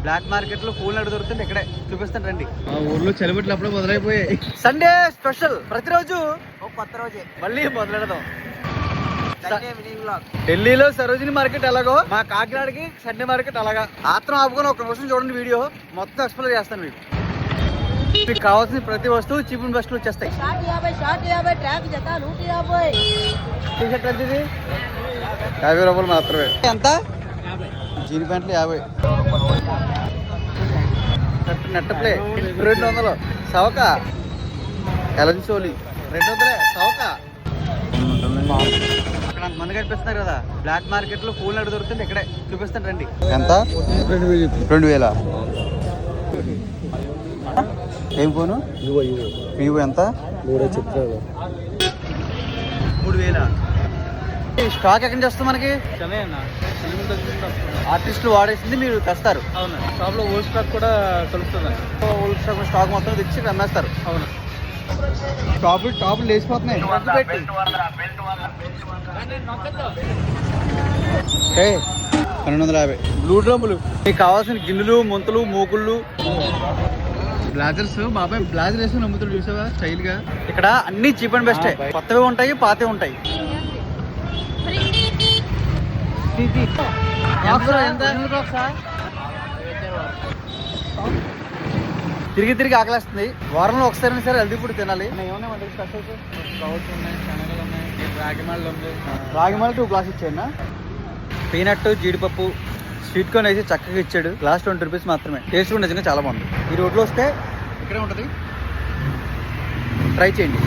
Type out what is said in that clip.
Black market లో పూలు నడు దొరుకుతుంది ఇక్కడే చూపిస్తాను రండి. మా ఊర్లో చలిబెట్లు అప్పుడే మొదలైపోయాయి. సండే స్పెషల్ ప్రతిరోజు కొత్త రోజే మళ్ళీ మొదలెడదాం. ఢిల్లీలో సరోజిని మార్కెట్ ఎలాగో మా కాకినాడకి సండే మార్కెట్ అలాగా. ఆత్రం ఆపుకొని ఒక నిమిషం చూడండి, వీడియో మొత్తం ఎక్స్ప్లోర్ చేస్తాను. మీకు కావాల్సిన ప్రతి వస్తువు చీప్ అండ్ బెస్ట్ వచ్చేస్తాయి. టీ-షర్ట్ ఎంత ఇది? 50 రూపాయలు మాత్రమే. ఎంత? జీన్ ప్యాంట్లు 50. Net play 200. సవక ఎలన్ సోలి 200 సవక. అక్కడ మంది కనిపిస్తున్నారు కదా, బ్లాక్ మార్కెట్ లో పూలు నడు దొరుకుతుంది ఇక్కడే చూపిస్తాను రండి. ఎంత? 2000. ఏం ఫోను? వివో ఎంత? 3000. స్టాక్ ఎక్కడి నుంచి వస్తుంది మనకి? ఆర్టిస్టులు వాడేసింది మీరు తెస్తారు? అవును. షాప్ లో ఓల్డ్ స్టాక్ కూడా కలుపుతుంది. ఓల్డ్ స్టాక్ స్టాక్ మొత్తం తెచ్చి అమ్మేస్తారు. అవును. టాపులు లేచిపోతున్నాయి. 1250. బ్లూ డ్రమ్ములు మీకు కావాల్సిన గిన్నెలు, ముంతలు, మూకుళ్ళు, బ్లాజర్స్. బాబాయ్ బ్లాజర్ వేసి నమ్ముతాడు చూసావా స్టైల్ గా. ఇక్కడ అన్ని చీప్ అండ్ బెస్ట్. కొత్తవి ఉంటాయి, పాతవి ఉంటాయి. తిరిగి తిరిగి ఆకలేస్తుంది. వారంలో ఒకసారి సరే హెల్తీ ఫుడ్ తినాలి. రాగిమాల 2 గ్లాస్ ఇచ్చాడు. పీనట్, జీడిపప్పు, స్వీట్ కార్న్ వేసి చక్కగా ఇచ్చాడు. గ్లాస్ 20 రూపీస్ మాత్రమే. టేస్ట్ కూడా నిజంగా చాలా బాగుంది. ఈ రోడ్లో వస్తే ఇక్కడే ఉంటుంది, ట్రై చేయండి.